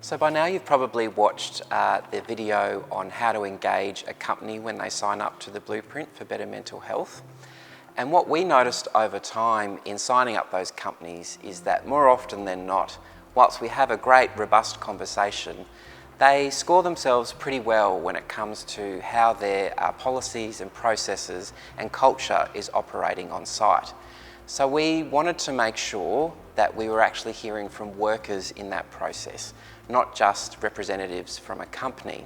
So by now you've probably watched the video on how to engage a company when they sign up to the Blueprint for Better Mental Health. And what we noticed over time in signing up those companies is that more often than not, whilst we have a great robust conversation, they score themselves pretty well when it comes to how their policies and processes and culture is operating on site. So we wanted to make sure that we were actually hearing from workers in that process, not just representatives from a company.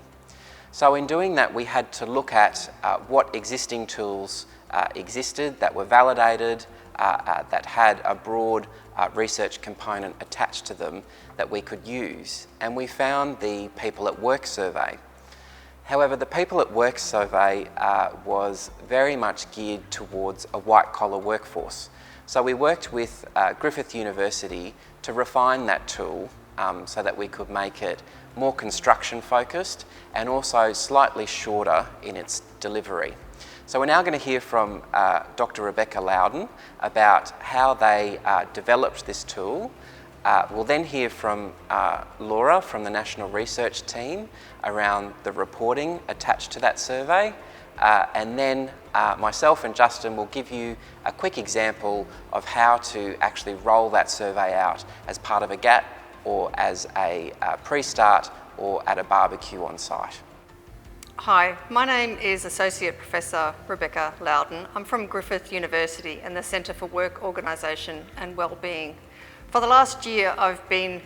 So in doing that, we had to look at what existing tools existed that were validated, that had a broad research component attached to them that we could use. And we found the People at Work survey. However, the People at Work survey was very much geared towards a white-collar workforce. So we worked with Griffith University to refine that tool so that we could make it more construction focused and also slightly shorter in its delivery. So we're now going to hear from Dr. Rebecca Loudon about how they developed this tool. We'll then hear from Laura from the National Research Team around the reporting attached to that survey. And then myself and Justin will give you a quick example of how to actually roll that survey out as part of a GAT or as a pre-start or at a barbecue on site. Hi, my name is Associate Professor Rebecca Loudon. I'm from Griffith University and the Centre for Work Organisation and Wellbeing. For the last year, I've been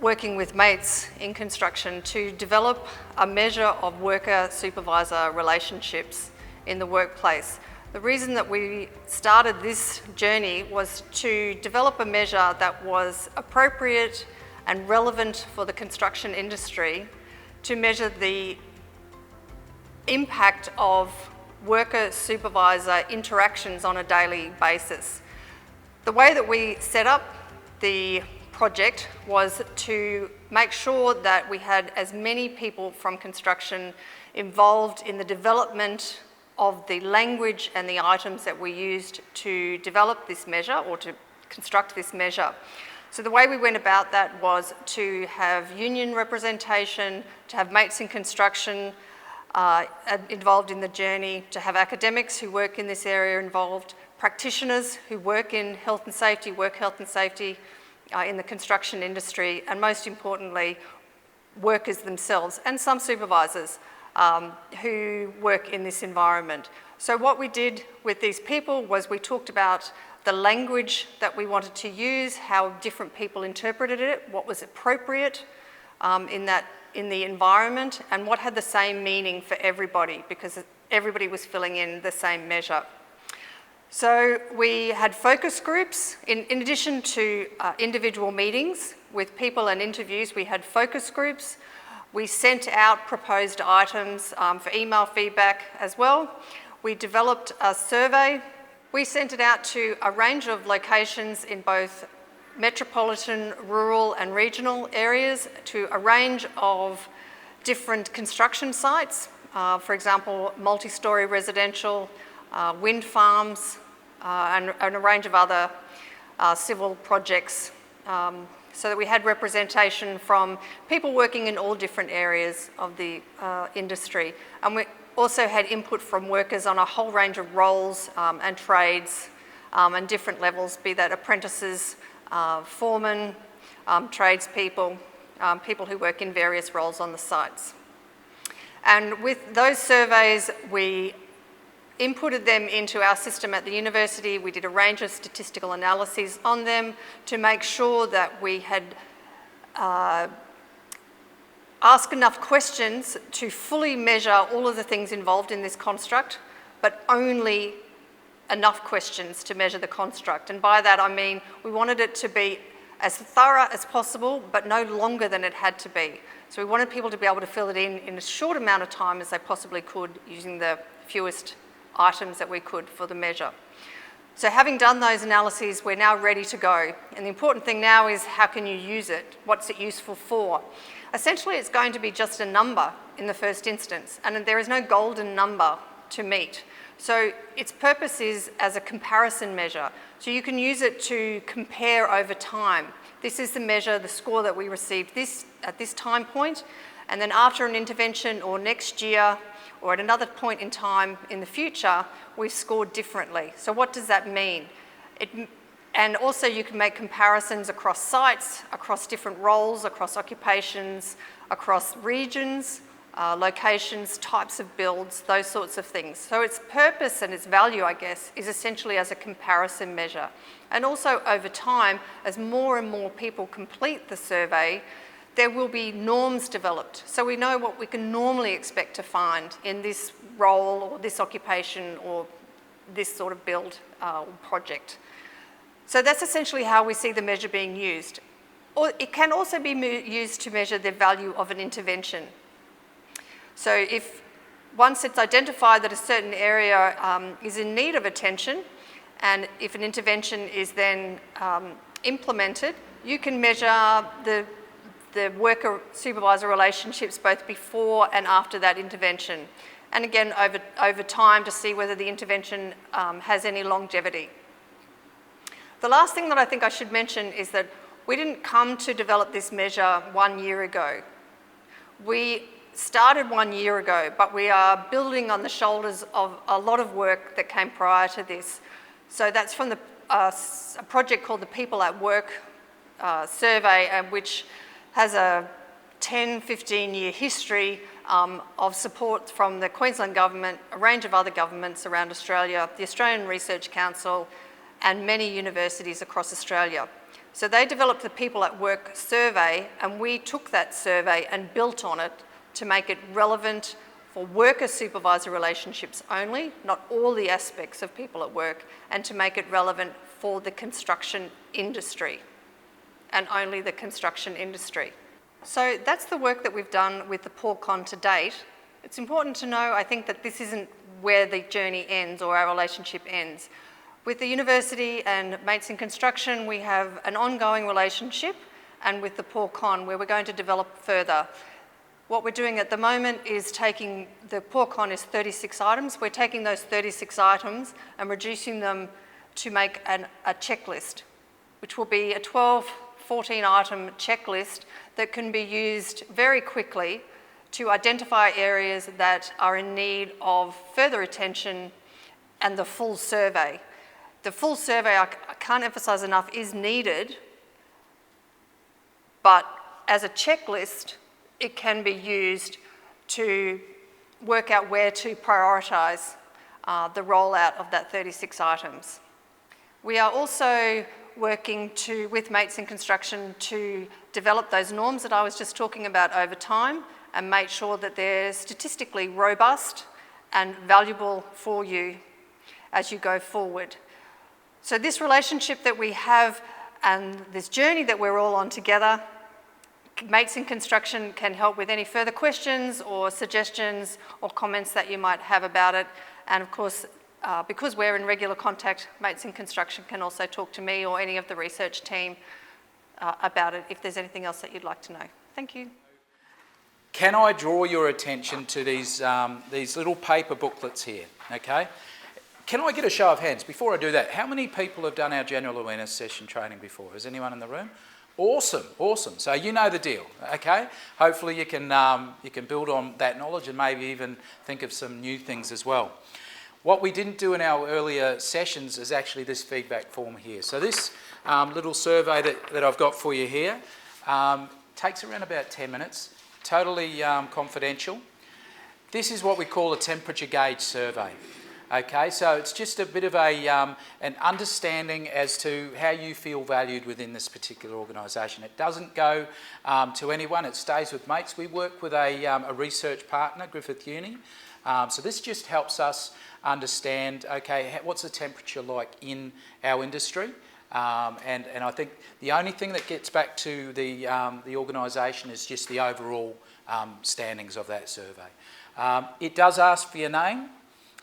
working with mates in construction to develop a measure of worker-supervisor relationships in the workplace. The reason that we started this journey was to develop a measure that was appropriate and relevant for the construction industry to measure the impact of worker-supervisor interactions on a daily basis. The way that we set up the project was to make sure that we had as many people from construction involved in the development of the language and the items that we used to develop this measure or to construct this measure. So the way we went about that was to have union representation, to have mates in construction involved in the journey, to have academics who work in this area involved, practitioners who work in health and safety, work health and safety in the construction industry, and most importantly, workers themselves and some supervisors who work in this environment. So what we did with these people was we talked about the language that we wanted to use, how different people interpreted it, what was appropriate in the environment, and what had the same meaning for everybody, because everybody was filling in the same measure. So we had focus groups. In addition to individual meetings with people and interviews, we had focus groups. We sent out proposed items for email feedback as well. We developed a survey. We sent it out to a range of locations in both metropolitan, rural and regional areas, to a range of different construction sites, for example, multi-storey residential, wind farms, and a range of other civil projects, so that we had representation from people working in all different areas of the industry. And we also had input from workers on a whole range of roles and trades and different levels, be that apprentices, foremen, tradespeople, people who work in various roles on the sites. And with those surveys, we inputted them into our system at the university. We did a range of statistical analyses on them to make sure that we had asked enough questions to fully measure all of the things involved in this construct, but only enough questions to measure the construct. And by that I mean we wanted it to be as thorough as possible, but no longer than it had to be. So we wanted people to be able to fill it in a short amount of time as they possibly could, using the fewest items that we could for the measure. So having done those analyses, we're now ready to go. And the important thing now is, how can you use it? What's it useful for? Essentially, it's going to be just a number in the first instance, and there is no golden number to meet. So its purpose is as a comparison measure. So you can use it to compare over time. This is the measure, the score that we received at this time point, and then after an intervention or next year or at another point in time in the future, we've scored differently. So what does that mean? And also you can make comparisons across sites, across different roles, across occupations, across regions, locations, types of builds, those sorts of things. So its purpose and its value, I guess, is essentially as a comparison measure. And also over time, as more and more people complete the survey, there will be norms developed. So we know what we can normally expect to find in this role or this occupation or this sort of build or project. So that's essentially how we see the measure being used. Or it can also be used to measure the value of an intervention. So if once it's identified that a certain area is in need of attention, and if an intervention is then implemented, you can measure the worker-supervisor relationships both before and after that intervention. And again, over time to see whether the intervention has any longevity. The last thing that I think I should mention is that we didn't come to develop this measure 1 year ago. We started 1 year ago, but we are building on the shoulders of a lot of work that came prior to this. So that's from a project called the People at Work survey, which has a 10, 15-year history of support from the Queensland Government, a range of other governments around Australia, the Australian Research Council, and many universities across Australia. So they developed the People at Work survey, and we took that survey and built on it to make it relevant for worker-supervisor relationships only, not all the aspects of people at work, and to make it relevant for the construction industry, and only the construction industry. So that's the work that we've done with the PORCON to date. It's important to know, I think, that this isn't where the journey ends or our relationship ends. With the university and Mates in Construction, we have an ongoing relationship, and with the PORCON, where we're going to develop further. What we're doing at the moment is taking, the PORCON is 36 items, we're taking those 36 items and reducing them to make a checklist, which will be a 12, 14 item checklist that can be used very quickly to identify areas that are in need of further attention and the full survey. The full survey, I can't emphasise enough, is needed, but as a checklist, it can be used to work out where to prioritise the rollout of that 36 items. We are also working with Mates in Construction to develop those norms that I was just talking about over time and make sure that they're statistically robust and valuable for you as you go forward. So this relationship that we have and this journey that we're all on together, Mates in Construction can help with any further questions or suggestions or comments that you might have about it. And of course, because we're in regular contact, Mates in Construction can also talk to me or any of the research team about it if there's anything else that you'd like to know. Thank you. Can I draw your attention to these little paper booklets here, okay? Can I get a show of hands? Before I do that, how many people have done our general awareness session training before? Is anyone in the room? Awesome, awesome. So you know the deal, okay? Hopefully you can build on that knowledge and maybe even think of some new things as well. What we didn't do in our earlier sessions is actually this feedback form here. So this little survey that I've got for you here takes around about 10 minutes, totally confidential. This is what we call a temperature gauge survey. Okay, so it's just a bit of an understanding as to how you feel valued within this particular organisation. It doesn't go to anyone, it stays with Mates. We work with a research partner, Griffith Uni. So this just helps us understand, okay, what's the temperature like in our industry? And I think the only thing that gets back to the organisation is just the overall standings of that survey. It does ask for your name.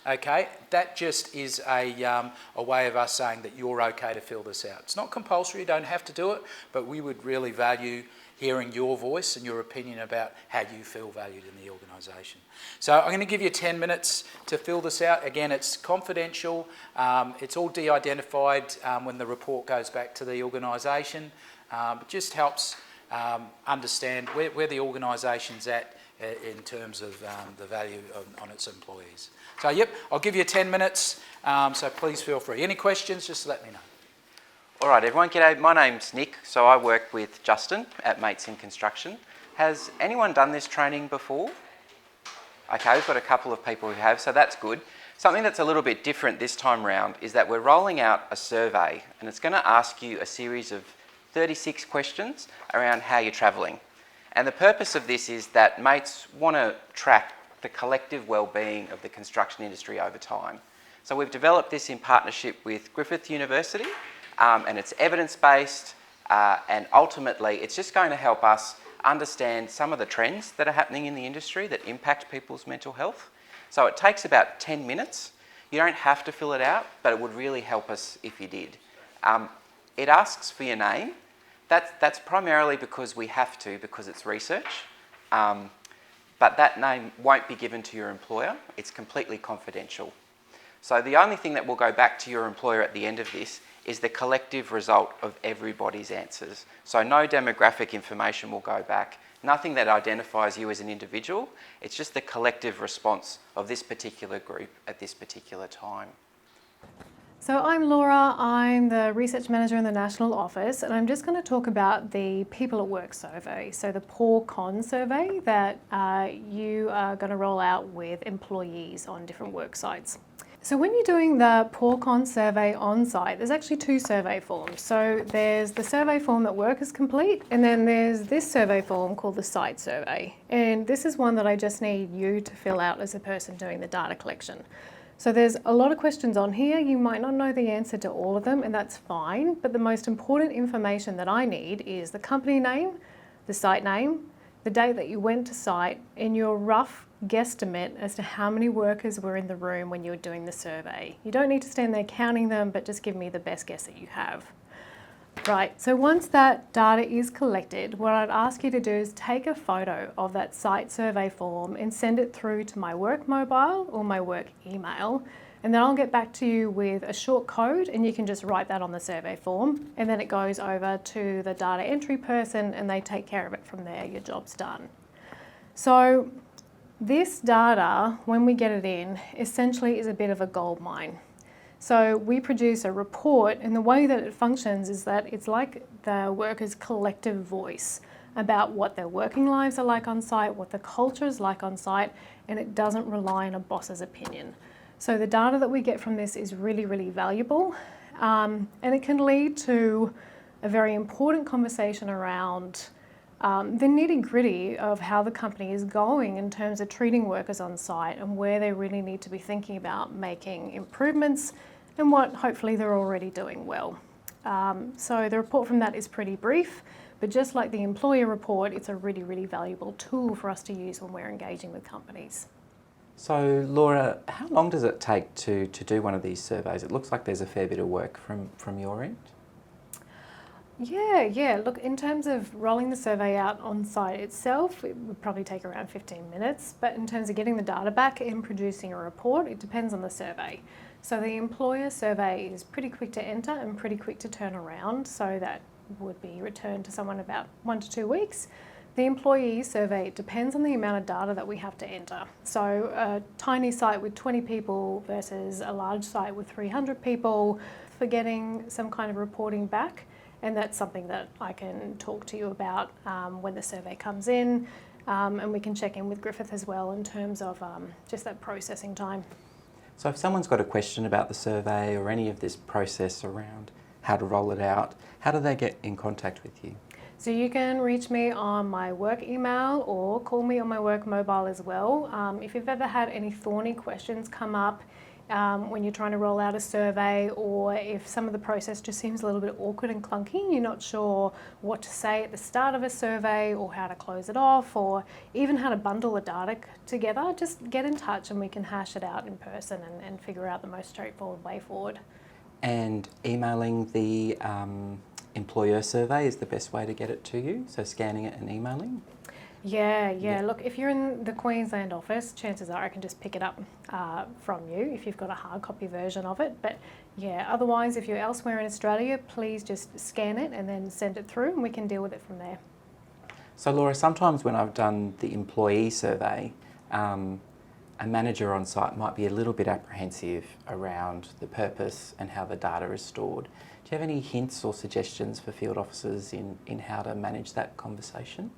Okay, that just is a way of us saying that you're okay to fill this out. It's not compulsory, you don't have to do it, but we would really value hearing your voice and your opinion about how you feel valued in the organisation. So I'm going to give you 10 minutes to fill this out. Again, it's confidential. It's all de-identified when the report goes back to the organisation. It just helps understand where the organisation's at in terms of the value on its employees. So, yep, I'll give you 10 minutes, so please feel free. Any questions, just let me know. All right, everyone, g'day. My name's Nick, so I work with Justin at Mates in Construction. Has anyone done this training before? Okay, we've got a couple of people who have, so that's good. Something that's a little bit different this time round is that we're rolling out a survey, and it's going to ask you a series of 36 questions around how you're travelling. And the purpose of this is that mates want to track the collective well-being of the construction industry over time. So we've developed this in partnership with Griffith University, and it's evidence-based, and ultimately it's just going to help us understand some of the trends that are happening in the industry that impact people's mental health. So it takes about 10 minutes. You don't have to fill it out, but it would really help us if you did. It asks for your name. That's primarily because we have to, because it's research. But that name won't be given to your employer. It's completely confidential. So the only thing that will go back to your employer at the end of this is the collective result of everybody's answers. So no demographic information will go back. Nothing that identifies you as an individual. It's just the collective response of this particular group at this particular time. So I'm Laura, I'm the Research Manager in the National Office, and I'm just going to talk about the People at Work survey, so the POR-CON survey that you are going to roll out with employees on different work sites. So when you're doing the POR-CON survey on site, there's actually two survey forms. So there's the survey form that workers complete, and then there's this survey form called the site survey. And this is one that I just need you to fill out as a person doing the data collection. So there's a lot of questions on here. You might not know the answer to all of them, and that's fine. But the most important information that I need is the company name, the site name, the date that you went to site, and your rough guesstimate as to how many workers were in the room when you were doing the survey. You don't need to stand there counting them, but just give me the best guess that you have. Right, so once that data is collected, what I'd ask you to do is take a photo of that site survey form and send it through to my work mobile or my work email, and then I'll get back to you with a short code, and you can just write that on the survey form, and then it goes over to the data entry person and they take care of it from there. Your job's done. So this data, when we get it in, essentially is a bit of a gold mine. So we produce a report, and the way that it functions is that it's like the workers' collective voice about what their working lives are like on site, what the culture is like on site, and it doesn't rely on a boss's opinion. So the data that we get from this is really, really valuable, and it can lead to a very important conversation around the nitty-gritty of how the company is going in terms of treating workers on site and where they really need to be thinking about making improvements and what hopefully they're already doing well. So the report from that is pretty brief, but just like the employer report, it's a really, really valuable tool for us to use when we're engaging with companies. So Laura, how long does it take to do one of these surveys? It looks like there's a fair bit of work from your end. Yeah. Look, in terms of rolling the survey out on site itself, it would probably take around 15 minutes. But in terms of getting the data back and producing a report, it depends on the survey. So the employer survey is pretty quick to enter and pretty quick to turn around. So that would be returned to someone about 1 to 2 weeks. The employee survey, it depends on the amount of data that we have to enter. So a tiny site with 20 people versus a large site with 300 people for getting some kind of reporting back. And that's something that I can talk to you about when the survey comes in, and we can check in with Griffith as well in terms of just that processing time. So if someone's got a question about the survey or any of this process around how to roll it out, how do they get in contact with you? So you can reach me on my work email or call me on my work mobile as well. If you've ever had any thorny questions come up when you're trying to roll out a survey, or if some of the process just seems a little bit awkward and clunky, you're not sure what to say at the start of a survey or how to close it off, or even how to bundle the data together, just get in touch and we can hash it out in person and figure out the most straightforward way forward. And emailing the employer survey is the best way to get it to you, so scanning it and emailing? Yeah. Look, if you're in the Queensland office, chances are I can just pick it up from you if you've got a hard copy version of it. But yeah, otherwise, if you're elsewhere in Australia, please just scan it and then send it through and we can deal with it from there. So Laura, sometimes when I've done the employee survey, a manager on site might be a little bit apprehensive around the purpose and how the data is stored. Do you have any hints or suggestions for field officers in how to manage that conversation?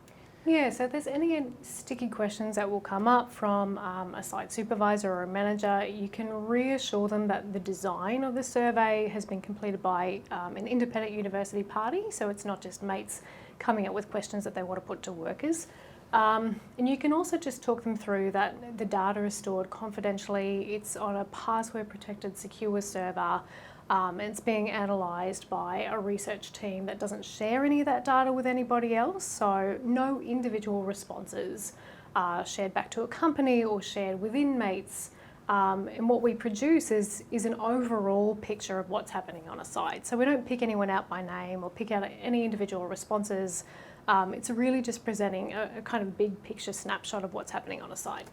Yeah, so if there's any sticky questions that will come up from a site supervisor or a manager, you can reassure them that the design of the survey has been completed by an independent university party, so it's not just mates coming up with questions that they want to put to workers. And you can also just talk them through that the data is stored confidentially, it's on a password protected secure server, it's being analysed by a research team that doesn't share any of that data with anybody else, so no individual responses are shared back to a company or shared with inmates. And what we produce is an overall picture of what's happening on a site. So we don't pick anyone out by name or pick out any individual responses. It's really just presenting a kind of big picture snapshot of what's happening on a site.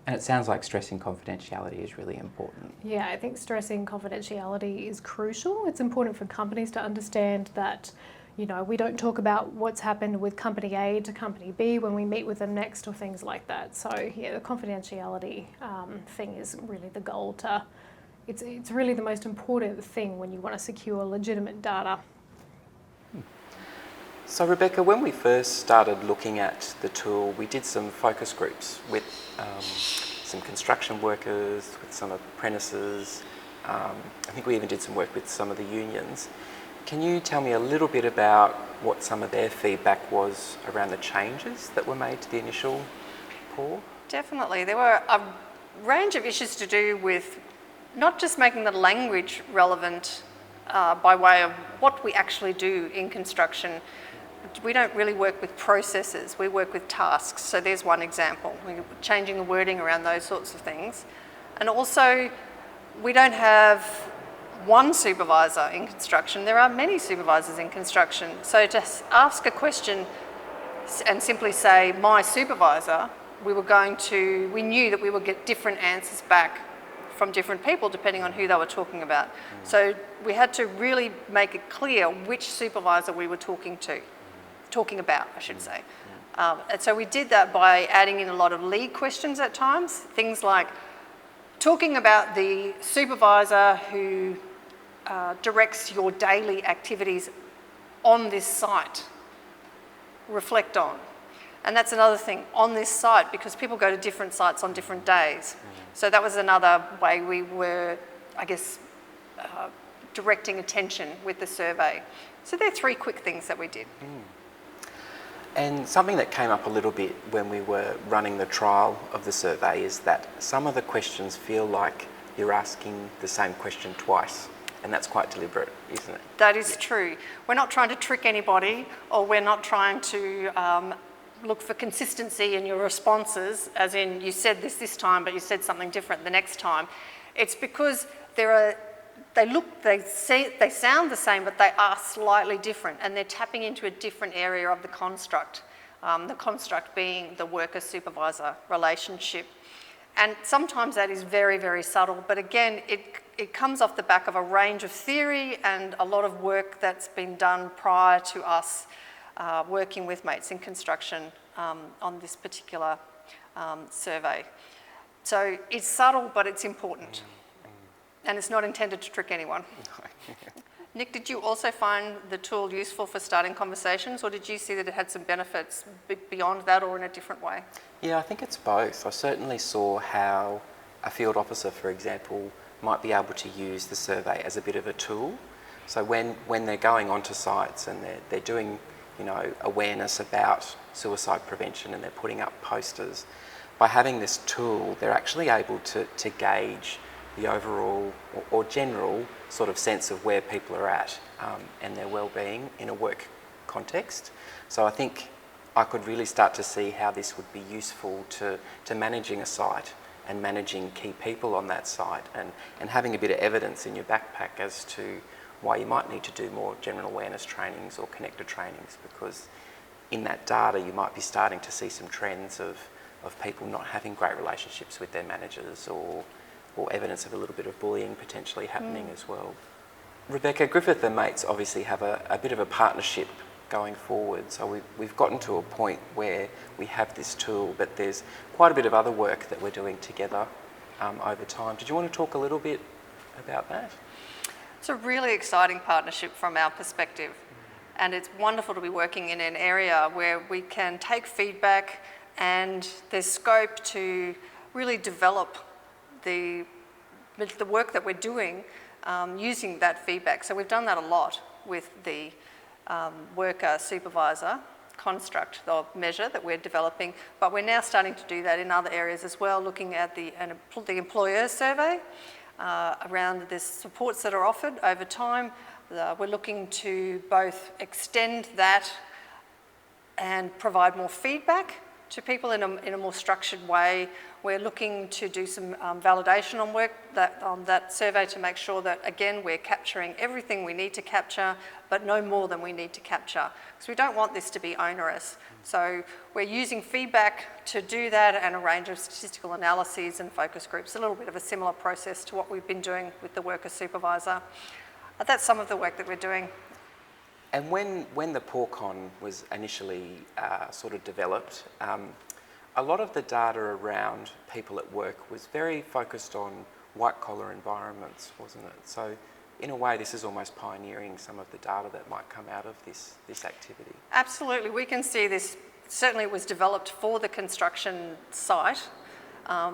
And it sounds like stressing confidentiality is really important. Yeah, I think stressing confidentiality is crucial. It's important for companies to understand that, you know, we don't talk about what's happened with company A to company B when we meet with them next or things like that. So yeah, the confidentiality thing is really the goal to, it's really the most important thing when you want to secure legitimate data. So Rebecca, when we first started looking at the tool, we did some focus groups with some construction workers, with some apprentices. I think we even did some work with some of the unions. Can you tell me a little bit about what some of their feedback was around the changes that were made to the initial PAW? Definitely. There were a range of issues to do with not just making the language relevant by way of what we actually do in construction. We don't really work with processes, we work with tasks. So there's one example. We're changing the wording around those sorts of things. And also, we don't have one supervisor in construction. There are many supervisors in construction. So to ask a question and simply say, my supervisor, we knew that we would get different answers back from different people depending on who they were talking about. So we had to really make it clear which supervisor we were talking about, I should say. And so we did that by adding in a lot of lead questions at times, things like talking about the supervisor who directs your daily activities on this site. Reflect on. And that's another thing, on this site, because people go to different sites on different days. So that was another way we were, I guess, directing attention with the survey. So they're three quick things that we did. And something that came up a little bit when we were running the trial of the survey is that some of the questions feel like you're asking the same question twice, and that's quite deliberate, isn't it? That is true. We're not trying to trick anybody, or we're not trying to look for consistency in your responses, as in you said this time, but you said something different the next time. It's because they sound the same, but they are slightly different, and they're tapping into a different area of the construct being the worker-supervisor relationship. And sometimes that is very, very subtle, but again, it comes off the back of a range of theory and a lot of work that's been done prior to us working with mates in construction on this particular survey. So it's subtle, but it's important. And it's not intended to trick anyone. Nick, did you also find the tool useful for starting conversations, or did you see that it had some benefits beyond that or in a different way? Yeah, I think it's both. I certainly saw how a field officer, for example, might be able to use the survey as a bit of a tool. So when they're going onto sites and they're doing, you know, awareness about suicide prevention and they're putting up posters, by having this tool, they're actually able to gauge the overall or general sort of sense of where people are at and their well-being in a work context. So I think I could really start to see how this would be useful to managing a site and managing key people on that site and having a bit of evidence in your backpack as to why you might need to do more general awareness trainings or connector trainings, because in that data you might be starting to see some trends of people not having great relationships with their managers, or evidence of a little bit of bullying potentially happening as well. Rebecca, Griffith and Mates obviously have a bit of a partnership going forward, so we've gotten to a point where we have this tool, but there's quite a bit of other work that we're doing together over time. Did you want to talk a little bit about that? It's a really exciting partnership from our perspective, and it's wonderful to be working in an area where we can take feedback and there's scope to really develop the work that we're doing using that feedback. So we've done that a lot with the worker supervisor construct or measure that we're developing, but we're now starting to do that in other areas as well, looking at the employer survey around the supports that are offered over time. We're looking to both extend that and provide more feedback to people in a more structured way. We're looking to do some validation on that survey to make sure that, again, we're capturing everything we need to capture, but no more than we need to capture, because we don't want this to be onerous. So we're using feedback to do that, and a range of statistical analyses and focus groups, a little bit of a similar process to what we've been doing with the worker supervisor. That's some of the work that we're doing. And when the PORCON was initially sort of developed, a lot of the data around people at work was very focused on white-collar environments, wasn't it? So in a way, this is almost pioneering some of the data that might come out of this activity. Absolutely. We can see this. Certainly it was developed for the construction site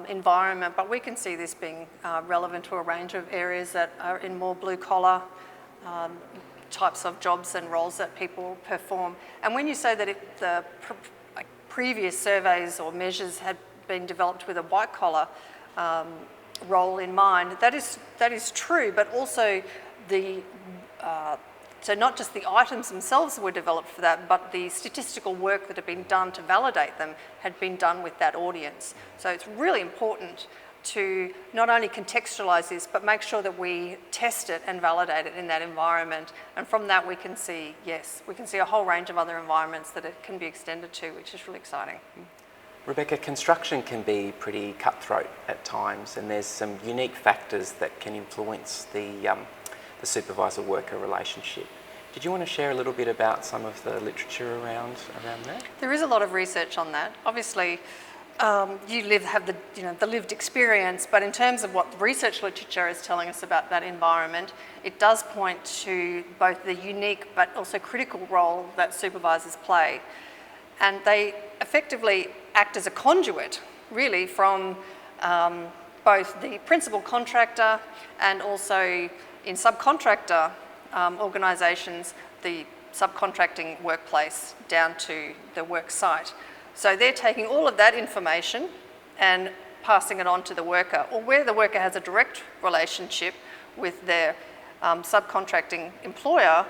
environment, but we can see this being relevant to a range of areas that are in more blue-collar types of jobs and roles that people perform. And when you say that the previous surveys or measures had been developed with a white-collar role in mind, that is true, but also so not just the items themselves were developed for that, but the statistical work that had been done to validate them had been done with that audience. So it's really important to not only contextualise this, but make sure that we test it and validate it in that environment. And from that we can see, yes, we can see a whole range of other environments that it can be extended to, which is really exciting. Rebecca, construction can be pretty cutthroat at times, and there's some unique factors that can influence the supervisor-worker relationship. Did you want to share a little bit about some of the literature around that? There is a lot of research on that. Obviously, you have the lived experience, but in terms of what the research literature is telling us about that environment, it does point to both the unique but also critical role that supervisors play. And they effectively act as a conduit, really, from both the principal contractor and also in subcontractor organisations, the subcontracting workplace down to the work site. So they're taking all of that information and passing it on to the worker, or where the worker has a direct relationship with their subcontracting employer,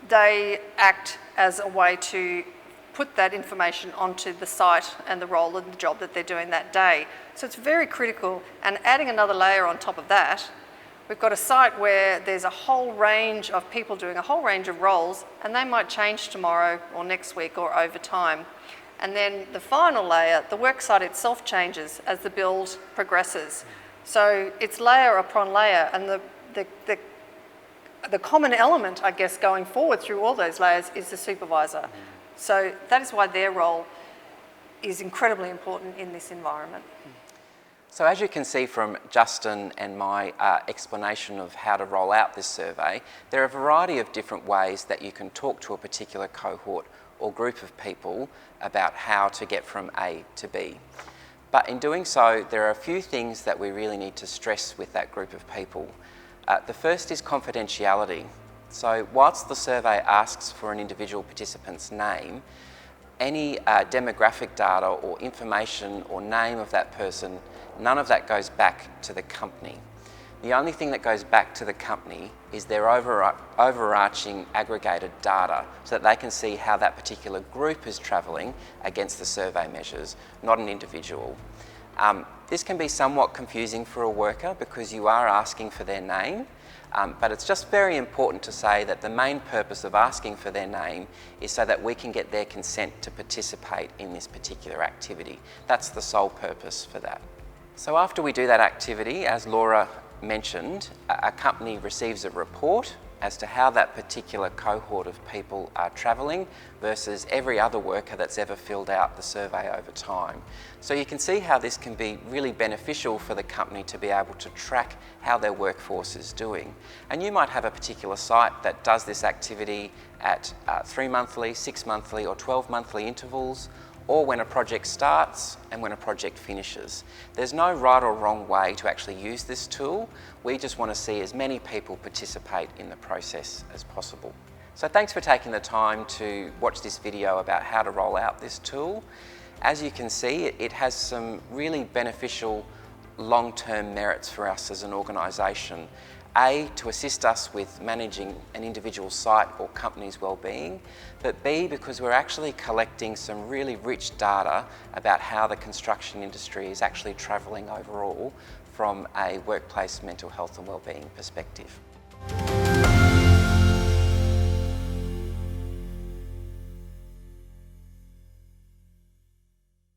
they act as a way to put that information onto the site and the role and the job that they're doing that day. So it's very critical, and adding another layer on top of that, we've got a site where there's a whole range of people doing a whole range of roles, and they might change tomorrow or next week or over time. And then the final layer, the work site itself changes as the build progresses. So it's layer upon layer, and the common element, I guess, going forward through all those layers is the supervisor. So that is why their role is incredibly important in this environment. So as you can see from Justin and my explanation of how to roll out this survey, there are a variety of different ways that you can talk to a particular cohort or group of people about how to get from A to B. But in doing so, there are a few things that we really need to stress with that group of people. The first is confidentiality. So whilst the survey asks for an individual participant's name, any demographic data or information or name of that person, none of that goes back to the company. The only thing that goes back to the company is their overarching aggregated data, so that they can see how that particular group is travelling against the survey measures, not an individual. This can be somewhat confusing for a worker because you are asking for their name, but it's just very important to say that the main purpose of asking for their name is so that we can get their consent to participate in this particular activity. That's the sole purpose for that. So after we do that activity, as Laura mentioned, a company receives a report as to how that particular cohort of people are travelling versus every other worker that's ever filled out the survey over time. So you can see how this can be really beneficial for the company to be able to track how their workforce is doing. And you might have a particular site that does this activity at 3 monthly, 6 monthly or 12 monthly intervals, or when a project starts and when a project finishes. There's no right or wrong way to actually use this tool. We just want to see as many people participate in the process as possible. So thanks for taking the time to watch this video about how to roll out this tool. As you can see, it has some really beneficial long-term merits for us as an organisation. A, to assist us with managing an individual site or company's well-being, but B, because we're actually collecting some really rich data about how the construction industry is actually travelling overall from a workplace mental health and well-being perspective.